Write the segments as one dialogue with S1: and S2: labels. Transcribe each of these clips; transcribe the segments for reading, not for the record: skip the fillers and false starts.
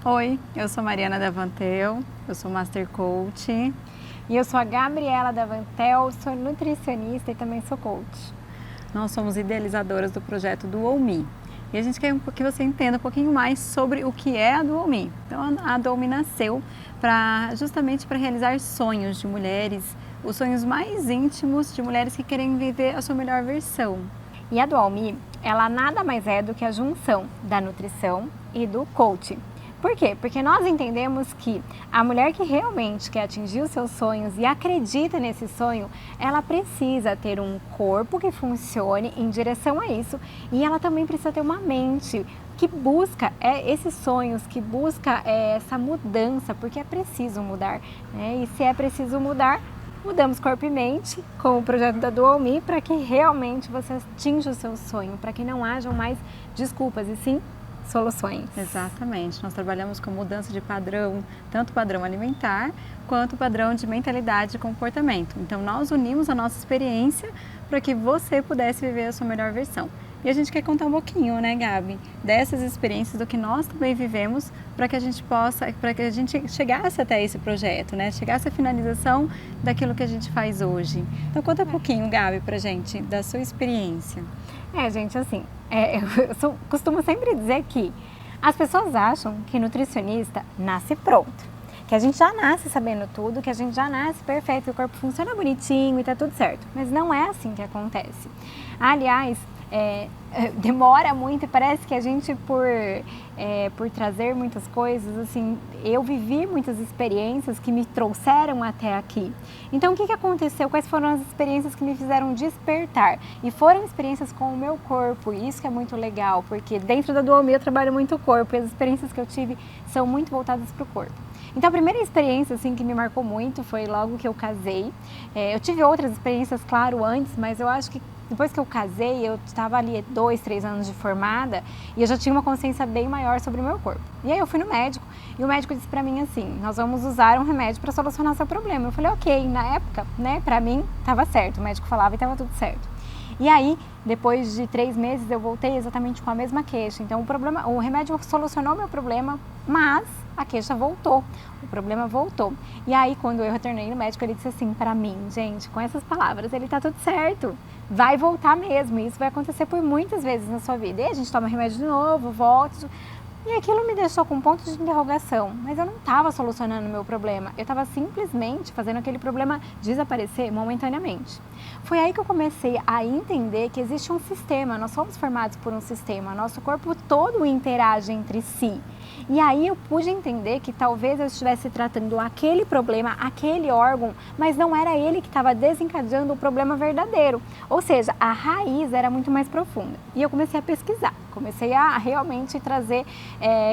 S1: Oi, eu sou Mariana Davantel, eu sou Master Coach.
S2: E eu sou a Gabriela Davantel, sou nutricionista e também sou coach.
S1: Nós somos idealizadoras do projeto Dual Me. E a gente quer que você entenda um pouquinho mais sobre o que é a Dual Me. Então a Dual Me nasceu justamente para realizar sonhos de mulheres, os sonhos mais íntimos de mulheres que querem viver a sua melhor versão.
S2: E a Dual Me, ela nada mais é do que a junção da nutrição e do coaching. Por quê? Porque nós entendemos que a mulher que realmente quer atingir os seus sonhos e acredita nesse sonho, ela precisa ter um corpo que funcione em direção a isso, e ela também precisa ter uma mente que busca esses sonhos, que busca essa mudança, porque é preciso mudar, né? E se é preciso mudar, mudamos corpo e mente com o projeto da Dual Me para que realmente você atinja o seu sonho, para que não hajam mais desculpas e sim soluções.
S1: Exatamente, nós trabalhamos com mudança de padrão, tanto padrão alimentar quanto padrão de mentalidade e comportamento. Então nós unimos a nossa experiência para que você pudesse viver a sua melhor versão. E a gente quer contar um pouquinho, né, Gabi, dessas experiências, do que nós também vivemos, para que a gente chegasse até esse projeto, né, chegasse à finalização daquilo que a gente faz hoje. Então conta um pouquinho, Gabi, pra gente, da sua experiência.
S2: Gente, assim, costumo sempre dizer que as pessoas acham que nutricionista nasce pronto, que a gente já nasce sabendo tudo, que a gente já nasce perfeito, que o corpo funciona bonitinho e tá tudo certo. Mas não é assim que acontece. Aliás, demora muito e parece que a gente, por trazer muitas coisas, assim, eu vivi muitas experiências que me trouxeram até aqui. Então, o que aconteceu? Quais foram as experiências que me fizeram despertar? E foram experiências com o meu corpo, e isso que é muito legal, porque dentro da Dual Me eu trabalho muito o corpo, e as experiências que eu tive são muito voltadas para o corpo. Então, a primeira experiência assim, que me marcou muito foi logo que eu casei. Eu tive outras experiências, claro, antes, mas eu acho que depois que eu casei, eu estava ali 2, 3 anos de formada e eu já tinha uma consciência bem maior sobre o meu corpo. E aí eu fui no médico e o médico disse pra mim assim: nós vamos usar um remédio para solucionar seu problema. Eu falei, ok, na época, né, pra mim estava certo, o médico falava e estava tudo certo. E aí, depois de 3 meses, eu voltei exatamente com a mesma queixa. Então o remédio solucionou meu problema, mas a queixa voltou, o problema voltou. E aí, quando eu retornei no médico, ele disse assim pra mim, gente, com essas palavras, ele tá tudo certo, vai voltar mesmo, isso vai acontecer por muitas vezes na sua vida. E a gente toma remédio de novo, volta. E aquilo me deixou com um ponto de interrogação, mas eu não estava solucionando o meu problema, eu estava simplesmente fazendo aquele problema desaparecer momentaneamente. Foi aí que eu comecei a entender que existe um sistema, nós somos formados por um sistema, nosso corpo todo interage entre si. E aí eu pude entender que talvez eu estivesse tratando aquele problema, aquele órgão, mas não era ele que estava desencadeando o problema verdadeiro. Ou seja, a raiz era muito mais profunda. E eu comecei a pesquisar, comecei a realmente trazer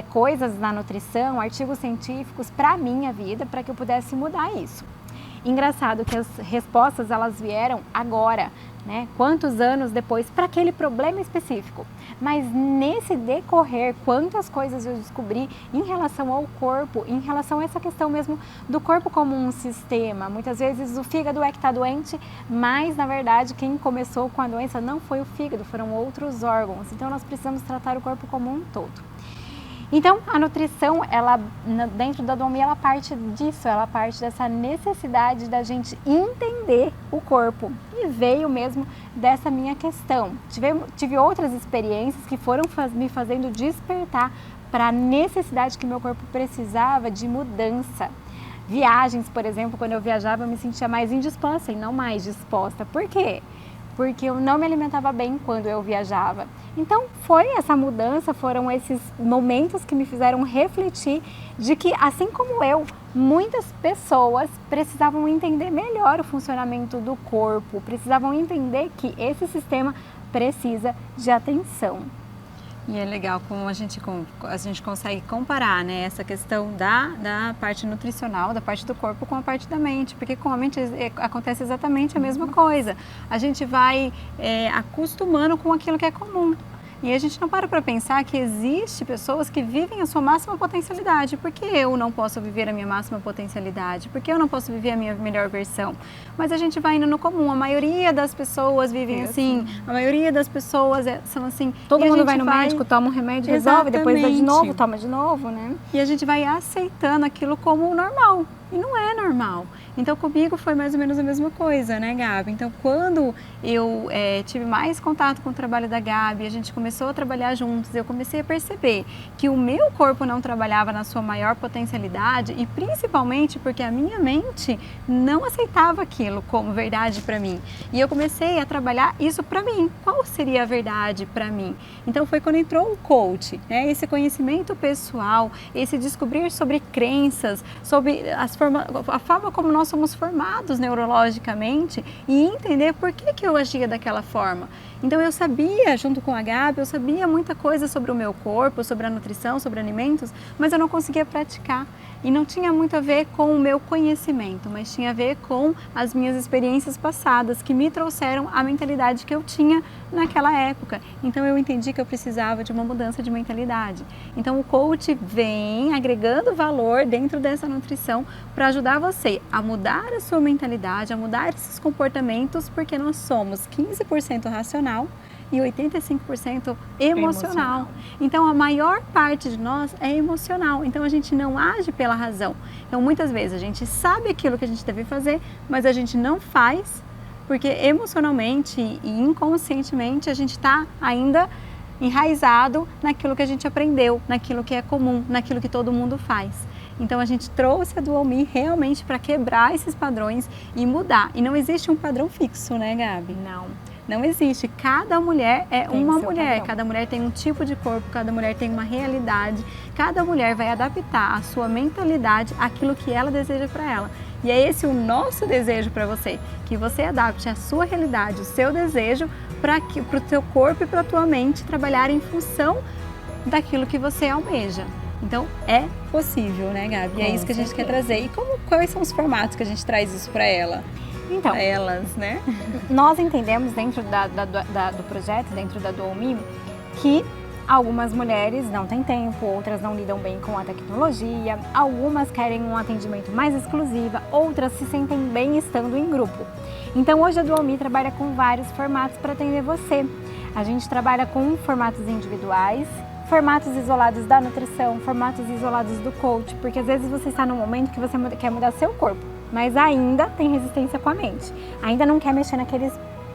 S2: coisas na nutrição, artigos científicos para a minha vida, para que eu pudesse mudar isso. Engraçado que as respostas elas vieram agora, né? Quantos anos depois para aquele problema específico. Mas nesse decorrer, quantas coisas eu descobri em relação ao corpo, em relação a essa questão mesmo do corpo como um sistema. Muitas vezes o fígado é que está doente, mas na verdade quem começou com a doença não foi o fígado, foram outros órgãos. Então nós precisamos tratar o corpo como um todo. Então, a nutrição, ela, dentro da Dual Me, ela parte disso, ela parte dessa necessidade da gente entender o corpo. E veio mesmo dessa minha questão. Tive outras experiências que foram me fazendo despertar para a necessidade que meu corpo precisava de mudança. Viagens, por exemplo, quando eu viajava, eu me sentia mais indisposta e não mais disposta. Por quê? Porque eu não me alimentava bem quando eu viajava. Então foi essa mudança, foram esses momentos que me fizeram refletir de que, assim como eu, muitas pessoas precisavam entender melhor o funcionamento do corpo, precisavam entender que esse sistema precisa de atenção.
S1: E é legal como a gente consegue comparar, né, essa questão da parte nutricional, da parte do corpo com a parte da mente, porque com a mente acontece exatamente a mesma coisa. A gente vai acostumando com aquilo que é comum. E a gente não para pensar que existe pessoas que vivem a sua máxima potencialidade. Por que eu não posso viver a minha máxima potencialidade? Por que eu não posso viver a minha melhor versão? Mas a gente vai indo no comum. A maioria das pessoas vivem assim. A maioria das pessoas são assim.
S2: Todo mundo vai no médico, toma um remédio, resolve, depois vai de novo, toma de novo, né?
S1: E a gente vai aceitando aquilo como normal. E não é normal. Então comigo foi mais ou menos a mesma coisa, né, Gabi? Então quando eu tive mais contato com o trabalho da Gabi, a gente começou a trabalhar juntos, eu comecei a perceber que o meu corpo não trabalhava na sua maior potencialidade e principalmente porque a minha mente não aceitava aquilo como verdade para mim. E eu comecei a trabalhar isso para mim. Qual seria a verdade para mim? Então foi quando entrou o coach, né? Esse conhecimento pessoal, esse descobrir sobre crenças, sobre a forma como nós somos formados neurologicamente e entender por que eu agia daquela forma. Então eu sabia, junto com a Gabi, eu sabia muita coisa sobre o meu corpo, sobre a nutrição, sobre alimentos, mas eu não conseguia praticar. E não tinha muito a ver com o meu conhecimento, mas tinha a ver com as minhas experiências passadas que me trouxeram a mentalidade que eu tinha naquela época. Então eu entendi que eu precisava de uma mudança de mentalidade. Então o coach vem agregando valor dentro dessa nutrição para ajudar você a mudar a sua mentalidade, a mudar esses comportamentos, porque nós somos 15% racional e 85% emocional. Então a maior parte de nós é emocional, então a gente não age pela razão. Então muitas vezes a gente sabe aquilo que a gente deve fazer, mas a gente não faz porque emocionalmente e inconscientemente a gente está ainda enraizado naquilo que a gente aprendeu, naquilo que é comum, naquilo que todo mundo faz. Então a gente trouxe a Dual Me realmente para quebrar esses padrões e mudar. E não existe um padrão fixo, né, Gabi? Não existe. Cada mulher é uma mulher, cada mulher tem um tipo de corpo, cada mulher tem uma realidade, cada mulher vai adaptar a sua mentalidade àquilo que ela deseja para ela. E é esse o nosso desejo para você, que você adapte a sua realidade, o seu desejo para o seu corpo e para a tua mente trabalhar em função daquilo que você almeja. Então é possível, né, Gabi? E é isso que a gente quer trazer. E quais são os formatos que a gente traz isso para ela?
S2: Então,
S1: pra elas, né?
S2: Nós entendemos dentro do projeto, dentro da Dual Me, que algumas mulheres não têm tempo, outras não lidam bem com a tecnologia, algumas querem um atendimento mais exclusivo, outras se sentem bem estando em grupo. Então hoje a Dual Me trabalha com vários formatos para atender você. A gente trabalha com formatos individuais, formatos isolados da nutrição, formatos isolados do coach, porque às vezes você está num momento que você quer mudar seu corpo, mas ainda tem resistência com a mente, ainda não quer mexer naqueles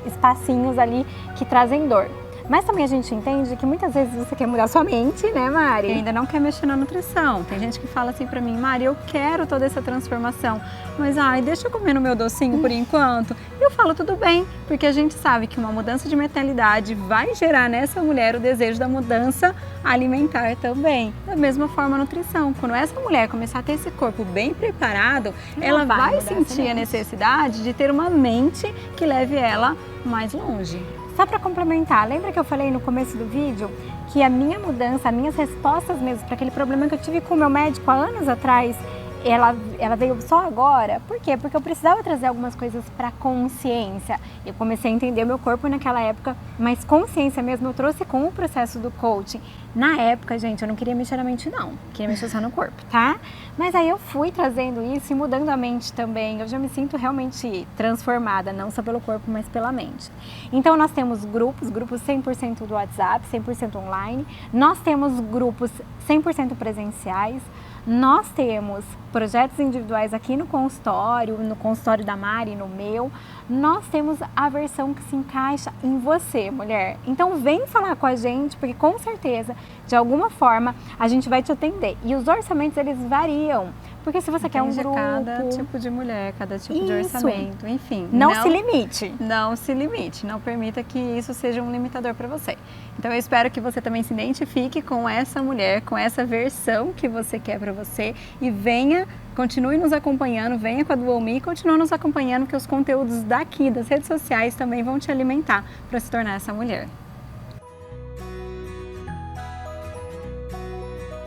S2: espacinhos ali que trazem dor. Mas também a gente entende que muitas vezes você quer mudar sua mente, né, Mari?
S1: E ainda não quer mexer na nutrição. Tem gente que fala assim pra mim, Mari, eu quero toda essa transformação, mas deixa eu comer no meu docinho por enquanto. E eu falo, tudo bem, porque a gente sabe que uma mudança de mentalidade vai gerar nessa mulher o desejo da mudança alimentar também. Da mesma forma a nutrição. Quando essa mulher começar a ter esse corpo bem preparado, ela vai sentir a necessidade de ter uma mente que leve ela mais longe.
S2: Só para complementar, lembra que eu falei no começo do vídeo que a minha mudança, as minhas respostas mesmo para aquele problema que eu tive com o meu médico há anos atrás, ela veio só agora? Por quê? Porque eu precisava trazer algumas coisas para consciência. Eu comecei a entender o meu corpo naquela época, mas consciência mesmo eu trouxe com o processo do coaching. Na época, gente, eu não queria mexer na mente não, queria mexer só no corpo, tá? Mas aí eu fui trazendo isso e mudando a mente também. Eu já me sinto realmente transformada, não só pelo corpo, mas pela mente. Então nós temos grupos 100% do WhatsApp, 100% online. Nós temos grupos 100% presenciais. Nós temos projetos individuais aqui no consultório da Mari, no meu. Nós temos a versão que se encaixa em você, mulher. Então vem falar com a gente, porque com certeza, de alguma forma, a gente vai te atender. E os orçamentos, eles variam. Porque se você quer um grupo...
S1: cada tipo de mulher, cada tipo de orçamento, enfim.
S2: Não se limite.
S1: Não se limite, não permita que isso seja um limitador para você. Então eu espero que você também se identifique com essa mulher, com essa versão que você quer para você e continue nos acompanhando, venha com a Dual Me e continue nos acompanhando, que os conteúdos daqui, das redes sociais, também vão te alimentar para se tornar essa mulher.